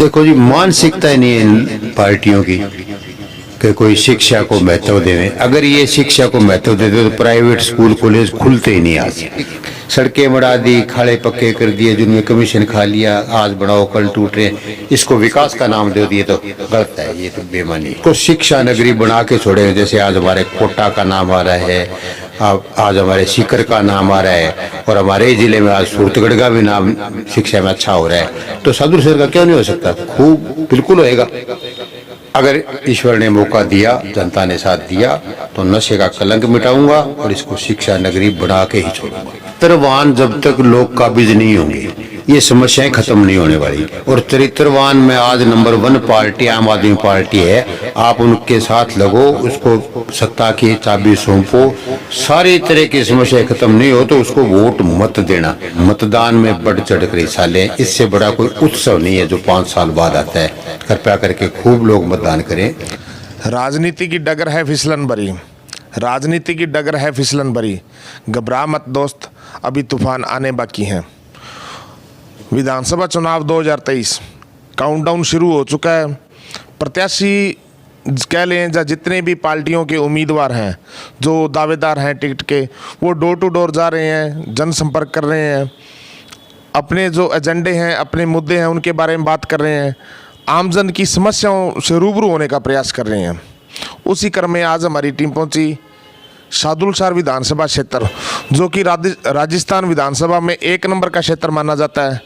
देखो जी, मानसिकता ही नहीं है इन पार्टियों की कि कोई शिक्षा को महत्व देवे। अगर ये शिक्षा को महत्व देते तो प्राइवेट स्कूल कॉलेज खुलते ही नहीं। आज सड़कें बढ़ा दी, खाड़े पक्के कर दिए, जिनमें कमीशन खा लिया, आज बढ़ाओ कल टूट रहे, इसको विकास का नाम दे दिए तो गलत है। ये तो बेमानी है। को शिक्षा नगरी बना के छोड़े। जैसे आज हमारे कोटा का नाम आ रहा है, आज हमारे सीकर का नाम आ रहा है, और हमारे जिले में आज सूरतगढ़ का भी नाम शिक्षा में अच्छा हो रहा है। तो साधु सर का क्यों नहीं हो सकता? खूब बिल्कुल होएगा। अगर ईश्वर ने मौका दिया, जनता ने साथ दिया, तो नशे का कलंक मिटाऊंगा और इसको शिक्षा नगरी बना के ही छोड़ूंगा। चरित्रवान जब तक लोग काबिज नहीं होंगे, ये समस्याएं खत्म नहीं होने वाली। और चरित्रवान में आज नंबर 1 पार्टी आम आदमी पार्टी है। आप उनके साथ लगो, उसको सत्ता की चाबी सौंपो, सारी तरह की समस्याएं खत्म नहीं हो तो उसको वोट मत देना। मतदान में बढ़ चढ़ कर हिस्सा लें। इससे बड़ा कोई उत्सव नहीं है जो 5 साल बाद आता है। कृपया करके खूब लोग मतदान करें। राजनीति की डगर है फिसलन भरी, राजनीति की डगर है फिसलन भरी, घबरा मत दोस्त, अभी तूफान आने बाकी हैं। विधानसभा चुनाव 2023 काउंटडाउन शुरू हो चुका है। प्रत्याशी कह लें या जितने भी पार्टियों के उम्मीदवार हैं, जो दावेदार हैं टिकट के, वो डोर टू डोर जा रहे हैं, जनसंपर्क कर रहे हैं, अपने जो एजेंडे हैं, अपने मुद्दे हैं, उनके बारे में बात कर रहे हैं, आमजन की समस्याओं से रूबरू होने का प्रयास कर रहे हैं। उसी क्रम में आज हमारी टीम पहुंची शादुलसार विधानसभा क्षेत्र, जो कि राजस्थान विधानसभा में 1 नंबर का क्षेत्र माना जाता है।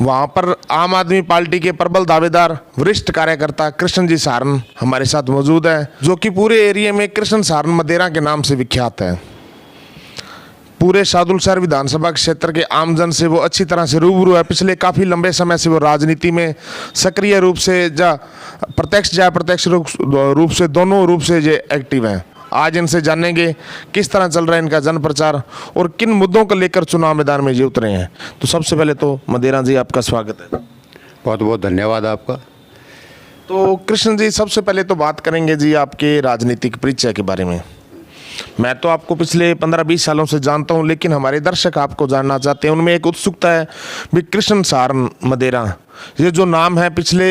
वहाँ पर आम आदमी पार्टी के प्रबल दावेदार वरिष्ठ कार्यकर्ता कृष्ण जी सारन हमारे साथ मौजूद है, जो कि पूरे एरिया में कृष्ण सारन मदेरा के नाम से विख्यात है। पूरे शादुलसार विधानसभा क्षेत्र के आमजन से वो अच्छी तरह से रूबरू है। पिछले काफ़ी लंबे समय से वो राजनीति में सक्रिय रूप से या प्रत्यक्ष रूप से दोनों रूप से ये एक्टिव हैं। आज इनसे जानेंगे किस तरह चल रहा है इनका जन प्रचार और किन मुद्दों को लेकर चुनाव मैदान में ये उतरे हैं। तो सबसे पहले तो मदेरा जी, आपका स्वागत है। बहुत बहुत धन्यवाद आपका। तो कृष्ण जी, सबसे पहले तो बात करेंगे जी आपके राजनीतिक परिचय के बारे में। मैं तो आपको पिछले 15-20 सालों से जानता हूं, लेकिन हमारे दर्शक आपको जानना चाहते हैं। उनमें एक उत्सुकता है भी कृष्ण सारन मदेरा, ये जो नाम है, पिछले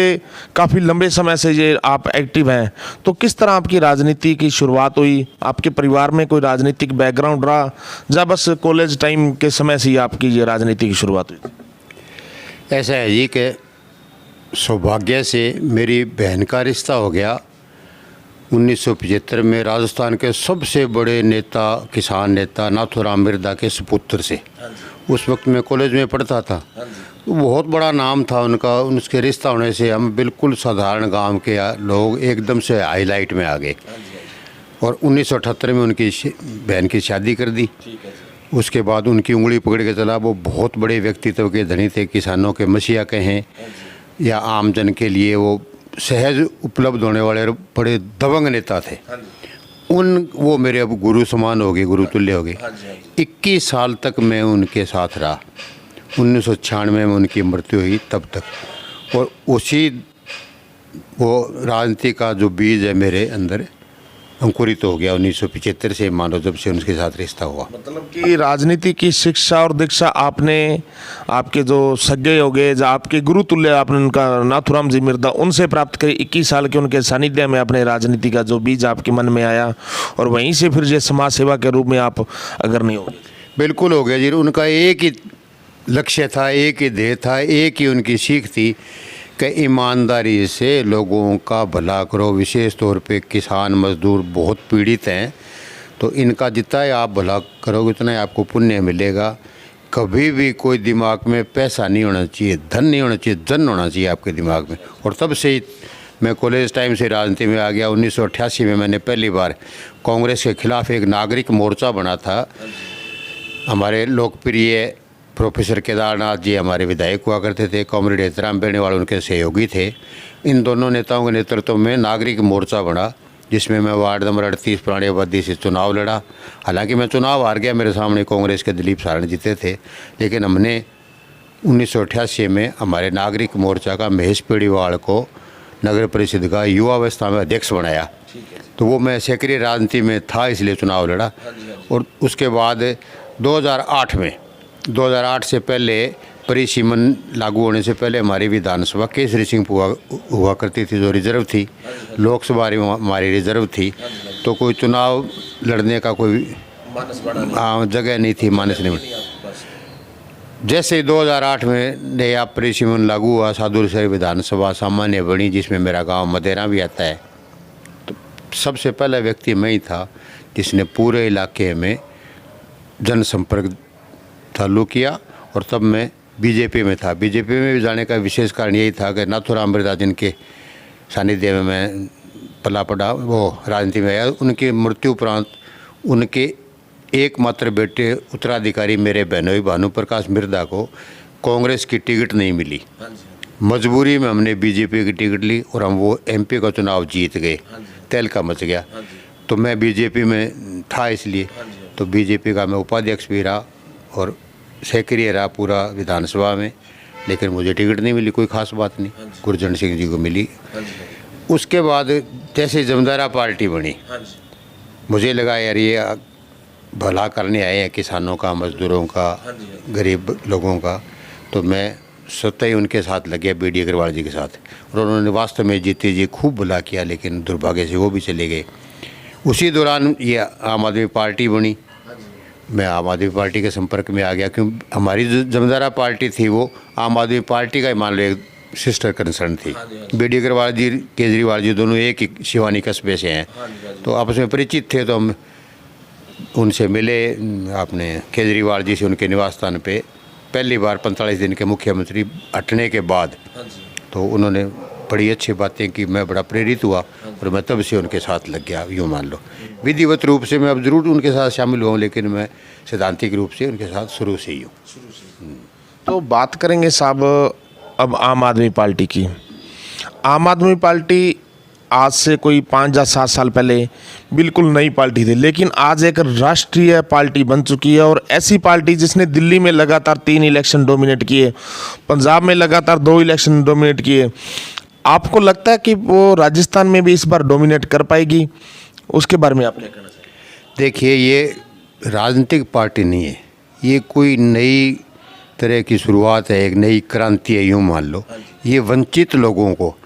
काफ़ी लंबे समय से ये आप एक्टिव हैं। तो किस तरह आपकी राजनीति की शुरुआत हुई? आपके परिवार में कोई राजनीतिक बैकग्राउंड रहा, या बस कॉलेज टाइम के समय से ही आपकी ये राजनीति की शुरुआत हुई? ऐसा है जी कि सौभाग्य से मेरी बहन का रिश्ता हो गया 1975 में राजस्थान के सबसे बड़े नेता, किसान नेता नाथूराम मिर्धा के सुपुत्र से। उस वक्त मैं कॉलेज में पढ़ता था। तो बहुत बड़ा नाम था उनका। उनके रिश्ता होने से हम बिल्कुल साधारण गांव के लोग एकदम से हाईलाइट में आ गए। और 1978 में उनकी बहन की शादी कर दी। उसके बाद उनकी उंगली पकड़ के चला। वो बहुत बड़े व्यक्तित्व के धनी थे। किसानों के मसीहा कहें या आम जन के लिए वो सहज उपलब्ध होने वाले बड़े दबंग नेता थे। वो मेरे अब गुरु समान हो गए, गुरु तुल्य हो गए। 21 साल तक मैं उनके साथ रहा। 1996 में उनकी मृत्यु हुई तब तक। और उसी वो राजनीति का जो बीज है मेरे अंदर अंकुरित हो गया 1975 से, मानो जब से उनके साथ रिश्ता हुआ। मतलब कि राजनीति की शिक्षा और दीक्षा आपने आपके जो सगे हो गए, जो आपके गुरु तुल्य आपने उनका नाथूराम जी मिर्धा, उनसे प्राप्त करी। 21 साल के उनके सानिध्य में अपने राजनीति का जो बीज आपके मन में आया, और वहीं से फिर ये समाज सेवा के रूप में आप अगर नहीं हो? बिल्कुल हो गया जी। उनका एक ही लक्ष्य था, एक ही ध्येय था, एक ही उनकी सीख थी कि ईमानदारी से लोगों का भला करो। विशेष तौर पे किसान मजदूर बहुत पीड़ित हैं, तो इनका जितना ही आप भला करोगे उतना ही आपको पुण्य मिलेगा। कभी भी कोई दिमाग में पैसा नहीं होना चाहिए, धन नहीं होना चाहिए, जन होना चाहिए आपके दिमाग में। और तब से ही मैं कॉलेज टाइम से राजनीति में आ गया। 1988 में मैंने पहली बार कांग्रेस के खिलाफ एक नागरिक मोर्चा बना था। हमारे लोकप्रिय प्रोफेसर केदारनाथ जी हमारे विधायक हुआ करते थे, कॉमरेड एहतराम बेनीवाल उनके सहयोगी थे। इन दोनों नेताओं के नेतृत्व में नागरिक मोर्चा बना, जिसमें मैं वार्ड नंबर 38 पुरानी आबादी से चुनाव लड़ा। हालांकि मैं चुनाव हार गया, मेरे सामने कांग्रेस के दिलीप सारण जीते थे। लेकिन हमने 1988 में हमारे नागरिक मोर्चा का महेश पेड़ीवाल को नगर परिषद का युवा अवस्था में अध्यक्ष बनाया। तो वो मैं सक्रिय राजनीति में था, इसलिए चुनाव लड़ा। और उसके बाद 2008 से पहले परिसीमन लागू होने से पहले हमारी विधानसभा केसरी सिंह हुआ करती थी, जो रिजर्व थी। लोकसभा हमारी रिजर्व थी, तो कोई चुनाव लड़ने का कोई जगह नहीं थी, मानस नहीं। जैसे ही 2008 में नया परिसीमन लागू हुआ, सादुलसर विधानसभा सामान्य बनी, जिसमें मेरा गांव मदेरा भी आता है, तो सबसे पहला व्यक्ति मैं ही था जिसने पूरे इलाके में जनसंपर्क चालू किया। और तब मैं बीजेपी में था। बीजेपी में भी जाने का विशेष कारण यही था कि नाथुराम बिरला जिनके सानिध्य में मैं पला पड़ा, वो राजनीति में आया। उनकी मृत्यु उपरांत उनके एकमात्र बेटे उत्तराधिकारी मेरे बहनोई भानुप्रकाश मिर्धा को कांग्रेस की टिकट नहीं मिली। मजबूरी में हमने बीजेपी की टिकट ली और हम वो एमपी का चुनाव जीत गए। तहलका मच गया। तो मैं बीजेपी में था, इसलिए तो बीजेपी का मैं उपाध्यक्ष भी रहा और सक्रिय रहा पूरा विधानसभा में। लेकिन मुझे टिकट नहीं मिली, कोई खास बात नहीं, गुरजन सिंह जी को मिली। उसके बाद जैसे जमदारा पार्टी बनी, मुझे लगा यार ये भला करने आए हैं किसानों का, मजदूरों का, गरीब लोगों का। तो मैं स्वतः ही उनके साथ लग गया, बीडी अग्रवाल जी के साथ। और उन्होंने वास्तव में जीते जी खूब भला किया, लेकिन दुर्भाग्य से वो भी चले गए। उसी दौरान ये आम आदमी पार्टी बनी। मैं आम आदमी पार्टी के संपर्क में आ गया, क्योंकि हमारी जो जमदारा पार्टी थी वो आम आदमी पार्टी का ही मान लो एक सिस्टर कंसर्न थी। बीडी अग्रवाल जी, केजरीवाल जी दोनों एक ही शिवानी कस्बे से हैं, तो आपस में परिचित थे। तो हम उनसे मिले, अपने केजरीवाल जी से उनके निवास स्थान पे पहली बार 45 दिन के मुख्यमंत्री हटने के बाद। तो उन्होंने बड़ी अच्छी बातें की, मैं बड़ा प्रेरित हुआ और मैं तब से उनके साथ लग गया, यूँ मान लो। विधिवत रूप से मैं अब ज़रूर उनके साथ शामिल हुआ हूँ, लेकिन मैं सैद्धांतिक रूप से उनके साथ शुरू से ही हूँ। तो बात करेंगे साहब अब आम आदमी पार्टी की। आम आदमी पार्टी आज से कोई 5 या 7 साल पहले बिल्कुल नई पार्टी थी, लेकिन आज एक राष्ट्रीय पार्टी बन चुकी है। और ऐसी पार्टी जिसने दिल्ली में लगातार 3 इलेक्शन डोमिनेट किए, पंजाब में लगातार 2 इलेक्शन डोमिनेट किए, आपको लगता है कि वो राजस्थान में भी इस बार डोमिनेट कर पाएगी? उसके बारे में आप क्या कहना चाहेंगे? देखिए, ये राजनीतिक पार्टी नहीं है, ये कोई नई तरह की शुरुआत है, एक नई क्रांति है, यूँ मान लो। ये वंचित लोगों को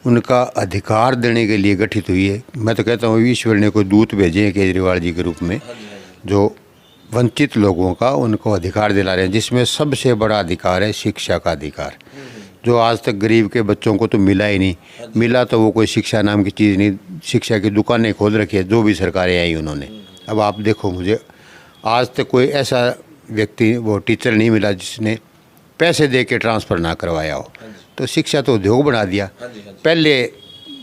उनका अधिकार देने के लिए गठित हुई है। मैं तो कहता हूँ ईश्वर ने कोई दूत भेजे हैं केजरीवाल जी के रूप में, जो वंचित लोगों का उनको अधिकार दिला रहे हैं, जिसमें सबसे बड़ा अधिकार है शिक्षा का अधिकार, जो आज तक गरीब के बच्चों को तो मिला ही नहीं। मिला तो वो कोई शिक्षा नाम की चीज़ नहीं। शिक्षा की दुकानें खोल रखी है जो भी सरकारें आई उन्होंने। अब आप देखो, मुझे आज तक कोई ऐसा व्यक्ति, वो टीचर नहीं मिला जिसने पैसे दे के ट्रांसफ़र ना करवाया हो। तो शिक्षा तो उद्योग बना दिया। पहले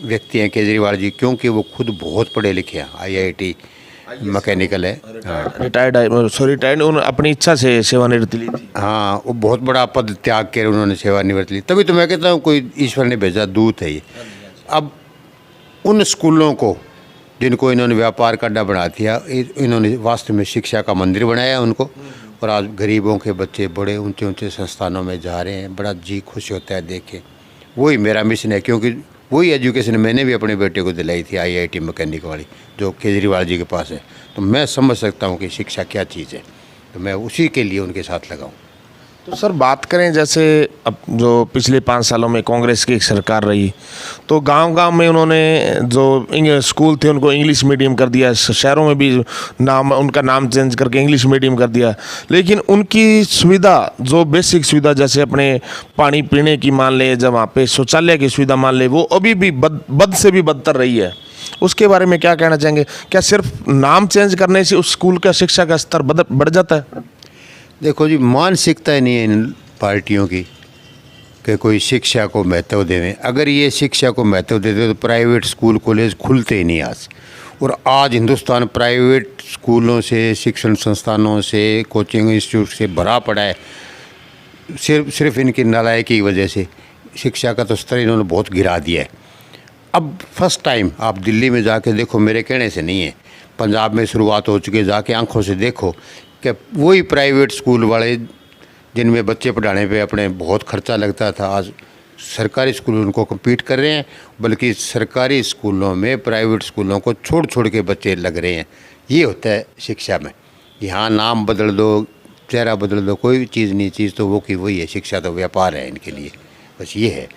व्यक्ति हैं केजरीवाल जी, क्योंकि वो खुद बहुत पढ़े लिखे हैं, IIT मैकेनिकल है, रिटायर्ड उन्होंने अपनी इच्छा से सेवानिवृत्ति ली थी। हाँ, वो बहुत बड़ा पद त्याग कर उन्होंने सेवानिवृत्ति ली। तभी तो मैं कहता हूँ कोई ईश्वर ने भेजा दूत है ये। अब उन स्कूलों को जिनको इन्होंने व्यापार का अड्डा बना दिया, इन्होंने वास्तव में शिक्षा का मंदिर बनाया उनको। और आज गरीबों के बच्चे बड़े ऊंचे ऊंचे संस्थानों में जा रहे हैं, बड़ा जी खुश होता है देख के। वही मेरा मिशन है, क्योंकि वही एजुकेशन मैंने भी अपने बेटे को दिलाई थी, IIT मैकेनिक वाली, जो केजरीवाल जी के पास है। तो मैं समझ सकता हूँ कि शिक्षा क्या चीज़ है, तो मैं उसी के लिए उनके साथ लगा हूँ। तो सर बात करें, जैसे अब जो पिछले 5 सालों में कांग्रेस की एक सरकार रही, तो गांव-गांव में उन्होंने जो स्कूल थे उनको इंग्लिश मीडियम कर दिया, शहरों में भी उनका नाम चेंज करके इंग्लिश मीडियम कर दिया। लेकिन उनकी सुविधा, जो बेसिक सुविधा, जैसे अपने पानी पीने की मान ले, जब वहाँ पे शौचालय की सुविधा मान ले, वो अभी भी बद से भी बदतर रही है। उसके बारे में क्या कहना चाहेंगे? क्या सिर्फ नाम चेंज करने से उस स्कूल का शिक्षा का स्तर बढ़ जाता है? देखो जी, मानसिकता नहीं है इन पार्टियों की कि कोई शिक्षा को महत्व देवें। अगर ये शिक्षा को महत्व देते तो प्राइवेट स्कूल कॉलेज खुलते ही नहीं आज। और आज हिंदुस्तान प्राइवेट स्कूलों से, शिक्षण संस्थानों से, कोचिंग इंस्टीट्यूट से भरा पड़ा है। सिर्फ इनकी नालायकी की वजह से शिक्षा का तो स्तर इन्होंने बहुत गिरा दिया है। अब फर्स्ट टाइम आप दिल्ली में जाके देखो, मेरे कहने से नहीं है, पंजाब में शुरुआत हो चुकी है, जाके आंखों से देखो कि वही प्राइवेट स्कूल वाले जिनमें बच्चे पढ़ाने पे अपने बहुत खर्चा लगता था, आज सरकारी स्कूल उनको कम्पीट कर रहे हैं। बल्कि सरकारी स्कूलों में प्राइवेट स्कूलों को छोड़ छोड़ के बच्चे लग रहे हैं। ये होता है शिक्षा में। यहाँ नाम बदल दो, चेहरा बदल दो, कोई चीज़ नहीं, चीज़ तो वो की वही है। शिक्षा तो व्यापार है इनके लिए, बस ये है।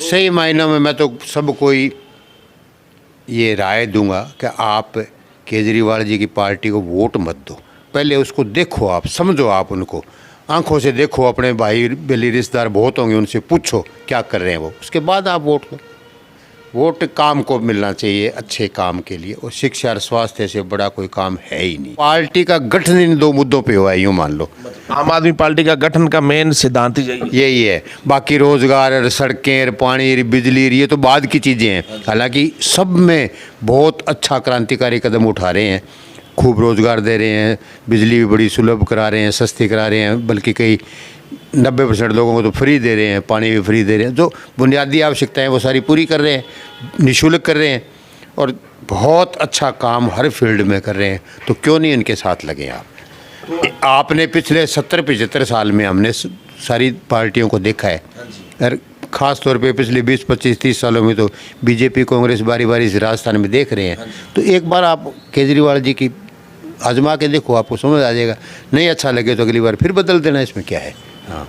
सही मायनों में मैं तो सबको ये राय दूंगा कि आप केजरीवाल जी की पार्टी को वोट मत दो। पहले उसको देखो, आप समझो, आप उनको आंखों से देखो। अपने भाई बेली रिश्तेदार बहुत होंगे, उनसे पूछो क्या कर रहे हैं वो, उसके बाद आप वोट दो। वोट काम को मिलना चाहिए, अच्छे काम के लिए, और शिक्षा और स्वास्थ्य से बड़ा कोई काम है ही नहीं। पार्टी का गठन इन दो मुद्दों पे हुआ है, यूँ मान लो। आम आदमी पार्टी का गठन का मेन सिद्धांत यही है। बाकी रोजगार और सड़कें और पानी और बिजली ये तो बाद की चीज़ें हैं। हालांकि सब में बहुत अच्छा क्रांतिकारी कदम उठा रहे हैं, खूब रोजगार दे रहे हैं, बिजली भी बड़ी सुलभ करा रहे हैं, सस्ती करा रहे हैं, बल्कि कई 90% लोगों को तो फ्री दे रहे हैं, पानी भी फ्री दे रहे हैं। जो बुनियादी आवश्यकताएं वो सारी पूरी कर रहे हैं, निःशुल्क कर रहे हैं, और बहुत अच्छा काम हर फील्ड में कर रहे हैं। तो क्यों नहीं इनके साथ लगे आप? आपने पिछले 70-75 साल में हमने सारी पार्टियों को देखा है, और ख़ास तौर पे पिछले 20-25-30 सालों में तो बीजेपी कांग्रेस बारी बारी से राजस्थान में देख रहे हैं। तो एक बार आप केजरीवाल जी की आजमा के देखो, आपको समझ आ जाएगा। नहीं अच्छा लगे तो अगली बार फिर बदल देना, इसमें क्या है। हाँ,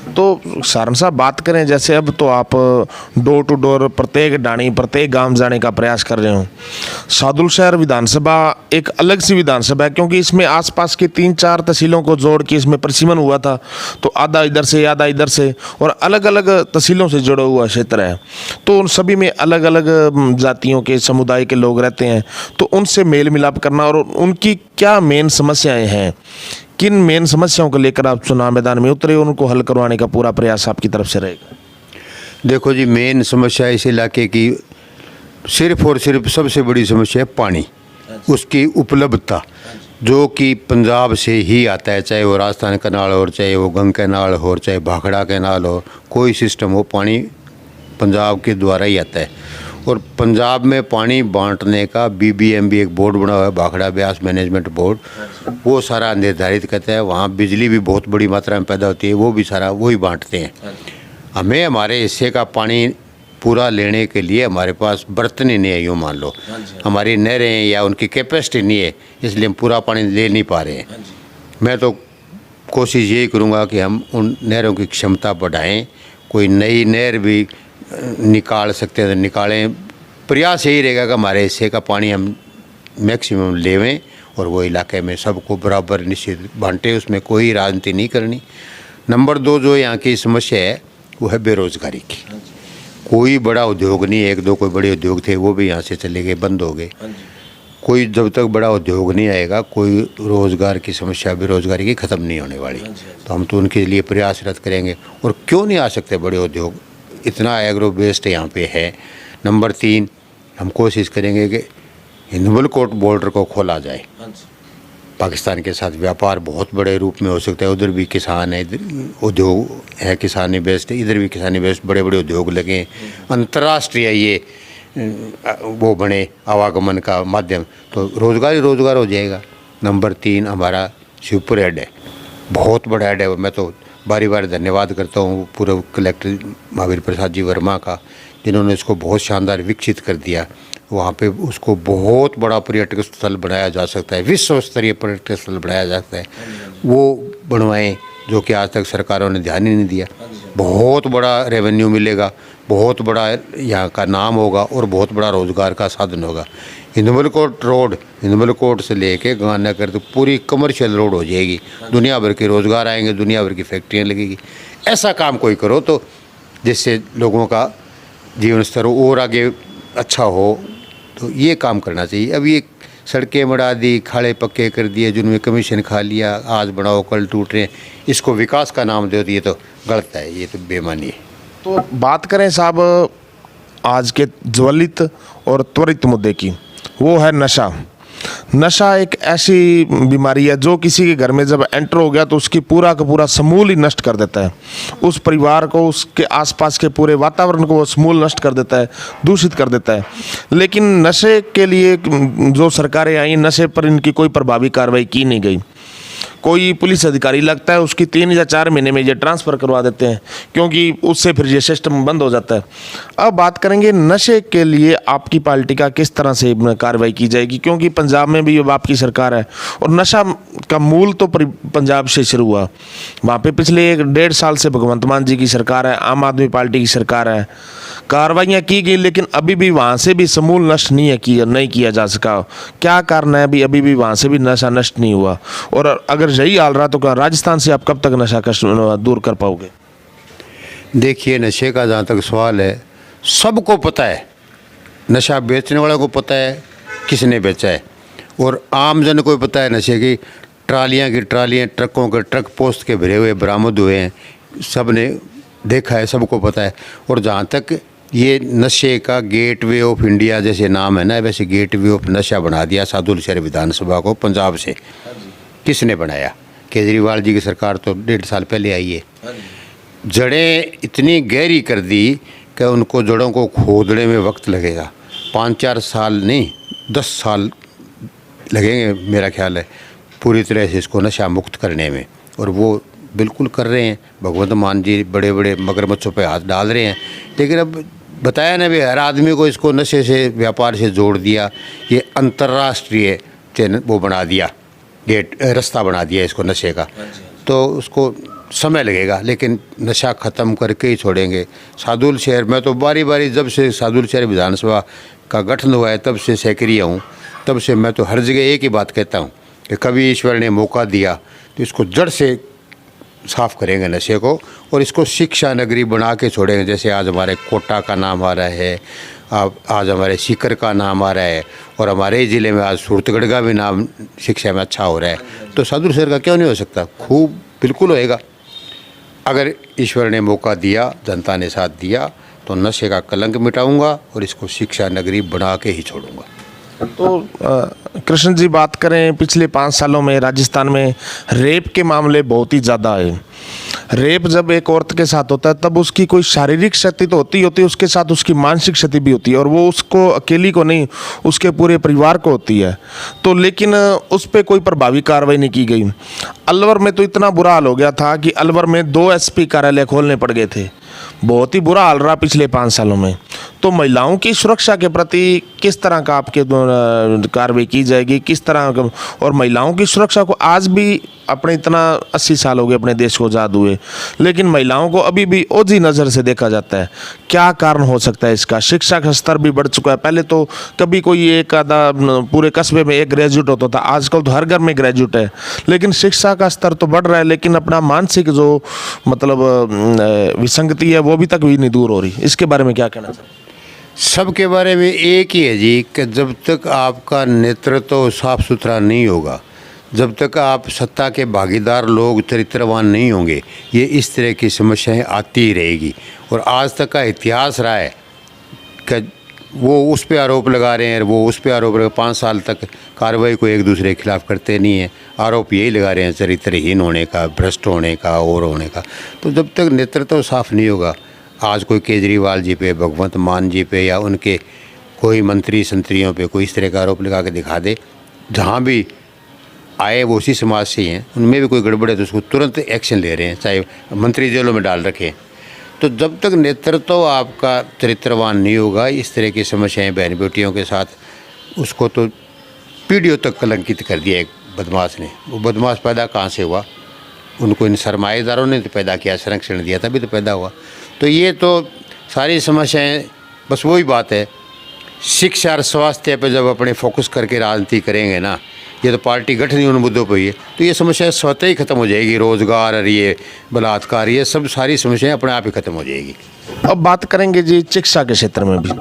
तो सारण साहब बात करें, जैसे अब तो आप डोर टू डोर प्रत्येक डाणी प्रत्येक गांव जाने का प्रयास कर रहे हो। सादुलशहर विधानसभा एक अलग सी विधानसभा है, क्योंकि इसमें आसपास की 3-4 तहसीलों को जोड़ के इसमें परिसीमन हुआ था। तो आधा इधर से आधा इधर से, और अलग अलग तहसीलों से जुड़ा हुआ क्षेत्र है। तो उन सभी में अलग अलग जातियों के समुदाय के लोग रहते हैं। तो उनसे मेल मिलाप करना और उनकी क्या मेन समस्याएं हैं, किन मेन समस्याओं को लेकर आप चुनाव मैदान में उतरे, उनको हल करवाने का पूरा प्रयास आपकी तरफ से रहेगा? देखो जी, मेन समस्या इस इलाके की सिर्फ और सिर्फ सबसे बड़ी समस्या है पानी, उसकी उपलब्धता, जो कि पंजाब से ही आता है। चाहे वो राजस्थान कैनाल हो, चाहे वो गंग कैनाल हो, चाहे भाखड़ा कैनाल हो, कोई सिस्टम हो, पानी पंजाब के द्वारा ही आता है। और पंजाब में पानी बांटने का BBMB एक बोर्ड बना हुआ है, भाखड़ा ब्यास मैनेजमेंट बोर्ड, वो सारा निर्धारित करता है। वहाँ बिजली भी बहुत बड़ी मात्रा में पैदा होती है, वो भी सारा वही बांटते हैं। हमें हमारे हिस्से का पानी पूरा लेने के लिए हमारे पास बर्तन ही नहीं है, यूँ मान लो। हमारी नहरें या उनकी कैपेसिटी नहीं है, इसलिए हम पूरा पानी ले नहीं पा रहे हैं। मैं तो कोशिश यही करूँगा कि हम उन नहरों की क्षमता बढ़ाएँ, कोई नई नहर भी निकाल सकते हैं तो निकालें। प्रयास यही रहेगा कि हमारे हिस्से का पानी हम मैक्सिमम लेवें, और वो इलाके में सबको बराबर निश्चित बांटे, उसमें कोई राजनीति नहीं करनी। नंबर 2 जो यहाँ की समस्या है वो है बेरोज़गारी की। कोई बड़ा उद्योग नहीं, 1-2 कोई बड़े उद्योग थे वो भी यहाँ से चले गए, बंद हो गए। कोई जब तक बड़ा उद्योग नहीं आएगा, कोई रोज़गार की समस्या बेरोज़गारी की ख़त्म नहीं होने वाली। तो हम तो उनके लिए प्रयासरत करेंगे। और क्यों नहीं आ सकते बड़े उद्योग, इतना एग्रो बेस्ड यहाँ पे है। नंबर 3, हम कोशिश करेंगे कि हिंदुमलकोट बॉर्डर को खोला जाए। पाकिस्तान के साथ व्यापार बहुत बड़े रूप में हो सकता है। उधर भी किसान है, इधर उद्योग है, किसानी बेस्ड, इधर भी किसानी बेस्ड, बड़े बड़े उद्योग लगे, अंतर्राष्ट्रीय ये वो बने आवागमन का माध्यम, तो रोज़गार ही रोज़गार हो जाएगा। नंबर 3 हमारा शिवपुर हेड है, बहुत बड़ा हेड है। मैं तो बारी बारी धन्यवाद करता हूँ पूर्व कलेक्टर महावीर प्रसाद जी वर्मा का, जिन्होंने इसको बहुत शानदार विकसित कर दिया। वहाँ पे उसको बहुत बड़ा पर्यटक स्थल बनाया जा सकता है, विश्व स्तरीय पर्यटक स्थल बनाया जा सकता है। वो बनवाएं, जो कि आज तक सरकारों ने ध्यान ही नहीं दिया। बहुत बड़ा रेवेन्यू मिलेगा, बहुत बड़ा यहाँ का नाम होगा, और बहुत बड़ा रोज़गार का साधन होगा। हिंदुमलकोट रोड, हिंदुमलकोट से लेके गांधीनगर तो पूरी कमर्शियल रोड हो जाएगी। दुनिया भर के रोज़गार आएंगे, दुनिया भर की फैक्ट्रियाँ लगेगी। ऐसा काम कोई करो तो जिससे लोगों का जीवन स्तर और आगे अच्छा हो, तो ये काम करना चाहिए। अब ये सड़कें बढ़ा दी, खाड़े पक्के कर दिए, जिनमें कमीशन खा लिया, आज बढ़ाओ कल टूट रहे हैं, इसको विकास का नाम दे दिए, तो गलत है, ये तो बेईमानी है। तो बात करें साहब आज के ज्वलित और त्वरित मुद्दे की, वो है नशा। नशा एक ऐसी बीमारी है जो किसी के घर में जब एंटर हो गया तो उसकी पूरा का पूरा समूल ही नष्ट कर देता है। उस परिवार को, उसके आसपास के पूरे वातावरण को वो समूल नष्ट कर देता है, दूषित कर देता है। लेकिन नशे के लिए जो सरकारें आई, नशे पर इनकी कोई प्रभावी कार्रवाई की नहीं गई। कोई पुलिस अधिकारी लगता है उसकी 3 या 4 महीने में ये ट्रांसफ़र करवा देते हैं, क्योंकि उससे फिर ये सिस्टम बंद हो जाता है। अब बात करेंगे नशे के लिए आपकी पार्टी का किस तरह से कार्रवाई की जाएगी, क्योंकि पंजाब में भी अब आपकी सरकार है और नशा का मूल तो पंजाब से शुरू हुआ। वहाँ पे पिछले 1.5 साल से भगवंत मान जी की सरकार है, आम आदमी पार्टी की सरकार है, कार्रवाइयाँ की गई, लेकिन अभी भी वहाँ से भी समूल नष्ट नहीं किया जा सका। क्या कारण है अभी भी वहाँ से भी नशा नष्ट नहीं हुआ? और अगर यही हाल रहा तो क्या राजस्थान से आप कब तक नशा कष्ट दूर कर पाओगे? देखिए, नशे का जहाँ तक सवाल है, सबको पता है, नशा बेचने वाले को पता है किसने बेचा है, और आम जन को पता है। नशे की ट्रालियाँ ट्रकों के ट्रक पोस्ट के भरे हुए बरामद हुए हैं, सब ने देखा है, सबको पता है। और जहाँ तक ये नशे का गेटवे ऑफ इंडिया जैसे नाम है ना, वैसे गेटवे ऑफ नशा बना दिया साधुल शहर विधानसभा को पंजाब से। किसने बनाया? केजरीवाल जी की सरकार तो 1.5 साल पहले आई है। जड़ें इतनी गहरी कर दी कि उनको जड़ों को खोदने में वक्त लगेगा, 5-4 साल नहीं 10 साल लगेंगे मेरा ख्याल है, पूरी तरह से इसको नशा मुक्त करने में। और वो बिल्कुल कर रहे हैं। भगवंत मान जी बड़े बड़े मगरमच्छों पे हाथ डाल रहे हैं, लेकिन अब बताया ना भी, हर आदमी को इसको नशे से व्यापार से जोड़ दिया। ये अंतर्राष्ट्रीय चैनल वो बना दिया, रास्ता बना दिया इसको नशे का। तो उसको समय लगेगा, लेकिन नशा ख़त्म करके ही छोड़ेंगे। साधुल शहर में तो बारी बारी, जब से साधुल शहर विधानसभा का गठन हुआ है तब से सक्रिय हूँ, तब से मैं तो हर जगह एक ही बात कहता हूँ कि कभी ईश्वर ने मौका दिया तो इसको जड़ से साफ करेंगे नशे को, और इसको शिक्षा नगरी बना के छोड़ेंगे। जैसे आज हमारे कोटा का नाम आ रहा है, आज हमारे सीकर का नाम आ रहा है, और हमारे ज़िले में आज सूरतगढ़ का भी नाम शिक्षा में अच्छा हो रहा है। तो साधुल शहर का क्यों नहीं हो सकता? खूब बिल्कुल होएगा। अगर ईश्वर ने मौका दिया, जनता ने साथ दिया, तो नशे का कलंक मिटाऊंगा और इसको शिक्षा नगरी बना के ही छोड़ूंगा। तो कृष्ण जी, बात करें पिछले 5 सालों में राजस्थान में रेप के मामले बहुत ही ज़्यादा है। रेप जब एक औरत के साथ होता है तब उसकी कोई शारीरिक क्षति तो होती है, उसके साथ उसकी मानसिक क्षति भी होती है, और वो उसको अकेली को नहीं, उसके पूरे परिवार को होती है। तो लेकिन उस पर कोई प्रभावी कार्रवाई नहीं की गई। अलवर में तो इतना बुरा हाल हो गया था कि अलवर में 2 SP कार्यालय खोलने पड़ गए थे। बहुत ही बुरा हाल रहा पिछले 5 सालों में। तो महिलाओं की सुरक्षा के प्रति किस तरह का आपके कार्रवाई की जाएगी, किस तरह? और महिलाओं की सुरक्षा को आज भी, अपने इतना 80 साल हो गए अपने देश को आज़ाद हुए, लेकिन महिलाओं को अभी भी ओझी नज़र से देखा जाता है। क्या कारण हो सकता है इसका? शिक्षा का स्तर भी बढ़ चुका है। पहले तो कभी कोई एक आधा पूरे कस्बे में एक ग्रेजुएट होता था, आजकल तो हर घर में ग्रेजुएट है। लेकिन शिक्षा का स्तर तो बढ़ रहा है, लेकिन अपना मानसिक जो मतलब विसंगति है वो अभी तक भी नहीं दूर हो रही। इसके बारे में क्या कहना चाहिए? सबके बारे में एक ही है जी, कि जब तक आपका नेतृत्व साफ सुथरा नहीं होगा, जब तक आप सत्ता के भागीदार लोग चरित्रवान नहीं होंगे, ये इस तरह की समस्याएं आती ही रहेगी। और आज तक का इतिहास रहा है कि वो उस पे आरोप लगा रहे हैं, वो उस पे आरोप लगा, 5 साल तक कार्रवाई को एक दूसरे के खिलाफ करते नहीं हैं, आरोप यही लगा रहे हैं चरित्रहीन होने का, भ्रष्ट होने का और होने का। तो जब तक नेतृत्व साफ नहीं होगा, आज कोई केजरीवाल जी पे, भगवंत मान जी पे, या उनके कोई मंत्री संतरियों पे कोई इस तरह का आरोप लगा के दिखा दे, जहाँ भी आए वो उसी समाज से ही हैं, उनमें भी कोई गड़बड़ है तो उसको तुरंत एक्शन ले रहे हैं, चाहे मंत्री जेलों में डाल रखें। तो जब तक नेतृत्व आपका चरित्रवान नहीं होगा, इस तरह की समस्याएं बहन बेटियों के साथ, उसको तो पीढ़ियों तक कलंकित कर दिया एक बदमाश ने। वो बदमाश पैदा कहाँ से हुआ? उनको इन सरमाएदारों ने तो पैदा किया, संरक्षण दिया तभी तो पैदा हुआ। तो ये तो सारी समस्याएं, बस वही बात है, शिक्षा और स्वास्थ्य पे जब अपने फोकस करके राजनीति करेंगे ना, ये तो पार्टी गठन ही उन मुद्दों पर ही है, तो ये समस्या स्वतः ही खत्म हो जाएगी। रोजगार और ये बलात्कार, ये सब सारी समस्याएं अपने आप ही खत्म हो जाएगी। अब बात करेंगे जी शिक्षा के क्षेत्र में भी।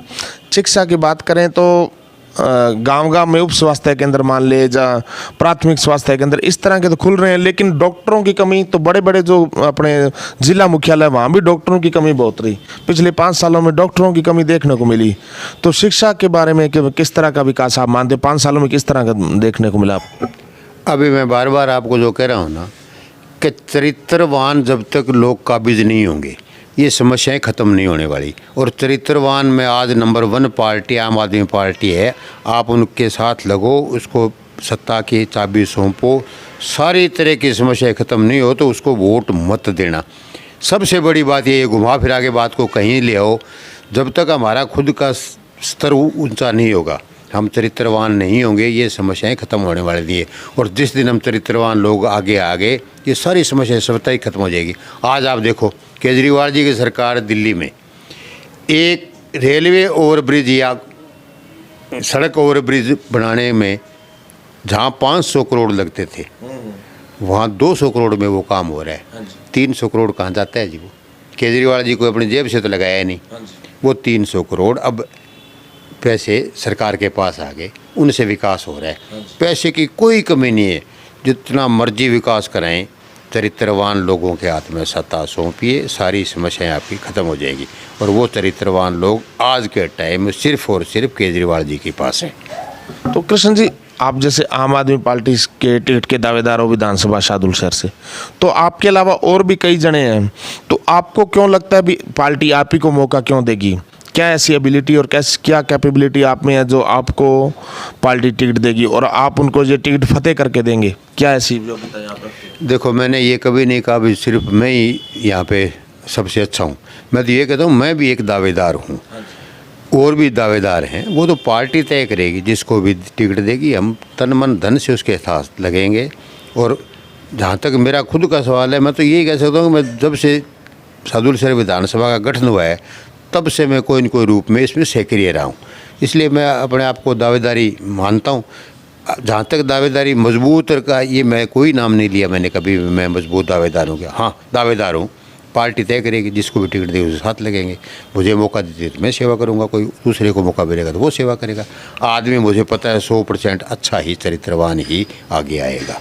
शिक्षा की बात करें तो गांव-गांव में उप स्वास्थ्य केंद्र मान ले, या प्राथमिक स्वास्थ्य केंद्र, इस तरह के तो खुल रहे हैं, लेकिन डॉक्टरों की कमी तो बड़े-बड़े जो अपने जिला मुख्यालय, वहाँ भी डॉक्टरों की कमी बहुत रही। पिछले 5 सालों में डॉक्टरों की कमी देखने को मिली। तो शिक्षा के बारे में किस तरह का विकास आप मानते हैं 5 सालों में, किस तरह का देखने को मिला आपको? अभी मैं बार बार आपको जो कह रहा हूँ ना, कि चरित्रवान जब तक लोग काबिज नहीं होंगे, ये समस्याएं ख़त्म नहीं होने वाली। और चरित्रवान में आज नंबर 1 पार्टी आम आदमी पार्टी है। आप उनके साथ लगो, उसको सत्ता की चाबी सौंपो, सारी तरह की समस्याएं खत्म नहीं हो तो उसको वोट मत देना। सबसे बड़ी बात ये घुमा फिरा के बात को कहीं ले आओ, जब तक हमारा खुद का स्तर ऊंचा नहीं होगा, हम चरित्रवान नहीं होंगे, ये समस्याएं खत्म होने वाली है। और जिस दिन हम चरित्रवान लोग आगे आगे, ये सारी समस्याएं स्वतः ही खत्म हो जाएगी। आज आप देखो केजरीवाल जी की सरकार दिल्ली में एक रेलवे ओवरब्रिज या सड़क ओवरब्रिज बनाने में जहाँ 500 करोड़ लगते थे वहाँ 200 करोड़ में वो काम हो रहा है। 300 करोड़ कहाँ जाता है जी? वो केजरीवाल जी को अपनी जेब से तो लगाया नहीं, वो 300 करोड़ अब पैसे सरकार के पास आ गए, उनसे विकास हो रहा है। पैसे की कोई कमी नहीं है, जितना मर्जी विकास कराएं, चरित्रवान लोगों के हाथ में सत्ता सौंपिए, सारी समस्याएं आपकी ख़त्म हो जाएगी। और वो चरित्रवान लोग आज के टाइम में सिर्फ और सिर्फ केजरीवाल जी के पास हैं। तो कृष्ण जी, आप जैसे आम आदमी पार्टी के टिकट के दावेदार हो विधानसभा शाहदुल शहर से, तो आपके अलावा और भी कई जने हैं, तो आपको क्यों लगता है भी पार्टी आप ही को मौका क्यों देगी? क्या ऐसी एबिलिटी और क्या कैपेबिलिटी आप में है जो आपको पार्टी टिकट देगी और आप उनको ये टिकट फतेह करके देंगे? क्या ऐसी योग्यता यहाँ पर? देखो, मैंने ये कभी नहीं कहा भी सिर्फ मैं ही यहाँ पे सबसे अच्छा हूँ। मैं तो ये कहता हूँ मैं भी एक दावेदार हूँ, और भी दावेदार हैं। वो तो पार्टी तय करेगी, जिसको भी टिकट देगी हम तन मन धन से उसके साथ लगेंगे। और जहाँ तक मेरा खुद का सवाल है, मैं तो यही कह सकता हूँ कि मैं जब से शाहदुल शहर विधानसभा का गठन हुआ है तब से मैं कोई न कोई रूप में इसमें सक्रिय रहा हूँ, इसलिए मैं अपने आप को दावेदारी मानता हूँ। जहाँ तक दावेदारी मजबूत का, ये मैं कोई नाम नहीं लिया मैंने कभी, मैं मजबूत दावेदार हूँ क्या? हाँ, दावेदार हूँ। पार्टी तय करेगी, जिसको भी टिकट देगी उसके साथ लगेंगे। मुझे मौका देती तो मैं सेवा करूँगा, कोई दूसरे को मौका मिलेगा तो वो सेवा करेगा। आदमी मुझे पता है 100% अच्छा ही चरित्रवान ही आगे आएगा।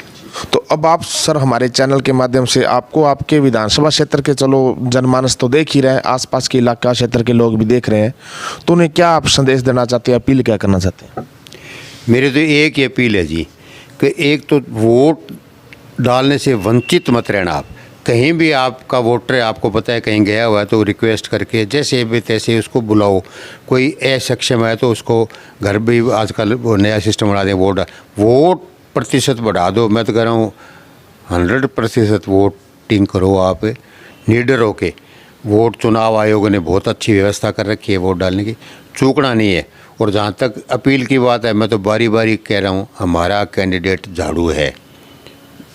तो अब आप सर हमारे चैनल के माध्यम से आपको आपके विधानसभा क्षेत्र के, चलो जनमानस तो देख ही रहे हैं, आसपास के इलाका क्षेत्र के लोग भी देख रहे हैं, तो उन्हें क्या आप संदेश देना चाहते हैं, अपील क्या करना चाहते हैं? मेरी तो एक ही अपील है जी कि एक तो वोट डालने से वंचित मत रहना। आप कहीं भी आपका वोटर आपको पता है कहीं गया हुआ है तो रिक्वेस्ट करके जैसे भी तैसे उसको बुलाओ। कोई असक्षम है तो उसको घर भी आजकल वो नया सिस्टम बना दें, वोट प्रतिशत बढ़ा दो। मैं तो कह रहा हूँ 100% वोटिंग करो। आप निडर होके वोट, चुनाव आयोग ने बहुत अच्छी व्यवस्था कर रखी है वोट डालने की, चूकना नहीं है। और जहाँ तक अपील की बात है, मैं तो बारी बारी कह रहा हूँ, हमारा कैंडिडेट झाड़ू है,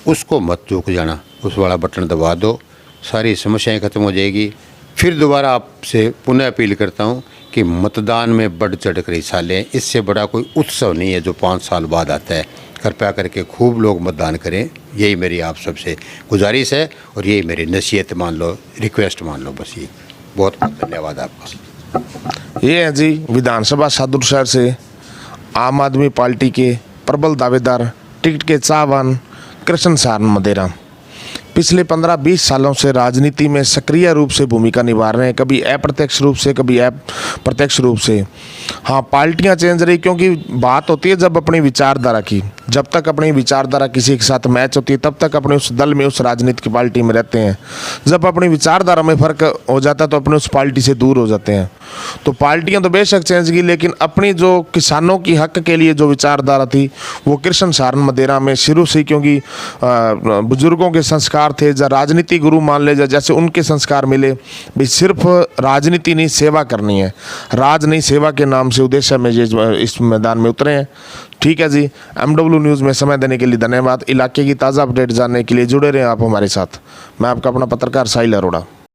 उसको मत चूक जाना, उस वाला बटन दबा दो, सारी समस्याएं खत्म हो जाएगी। फिर दोबारा आपसे पुनः अपील करता हूँ कि मतदान में बढ़ चढ़ कर हिस्सा लें। इससे बड़ा कोई उत्सव नहीं है जो 5 साल बाद आता है। कृपया करके खूब लोग मतदान करें, यही मेरी आप सबसे गुजारिश है और यही मेरी नसीहत मान लो, रिक्वेस्ट मान लो, बस ये। बहुत बहुत धन्यवाद आपका। ये है जी विधानसभा शाहदुल शहर से आम आदमी पार्टी के प्रबल दावेदार, टिकट के चाहवान कृष्ण सारण मदेरा। पिछले 15-20 सालों से राजनीति में सक्रिय रूप से भूमिका निभा रहे हैं, कभी अप्रत्यक्ष रूप से, कभी प्रत्यक्ष रूप से। हाँ, पार्टियां चेंज रही, क्योंकि बात होती है जब अपनी विचारधारा की, जब तक अपनी विचारधारा किसी के साथ मैच होती है तब तक अपने उस दल में, उस राजनीतिक पार्टी में रहते हैं। जब अपनी विचारधारा में फ़र्क हो जाता है तो अपने उस पार्टी से दूर हो जाते हैं। तो पार्टियां तो बेशक चेंज की, लेकिन अपनी जो किसानों की हक के लिए जो विचारधारा थी वो कृष्ण सारण मदेरा में शुरू से, क्योंकि बुजुर्गों के संस्कार थे, या राजनीति गुरु मान ले, जैसे उनके संस्कार मिले भी, सिर्फ राजनीति नहीं सेवा करनी है, राज नहीं सेवा के नाम से उद्देश्य में ये इस मैदान में उतरे हैं। ठीक है जी, MW न्यूज़ में समय देने के लिए धन्यवाद। इलाके की ताज़ा अपडेट जानने के लिए जुड़े रहें आप हमारे साथ। मैं आपका अपना पत्रकार साहिल अरोड़ा।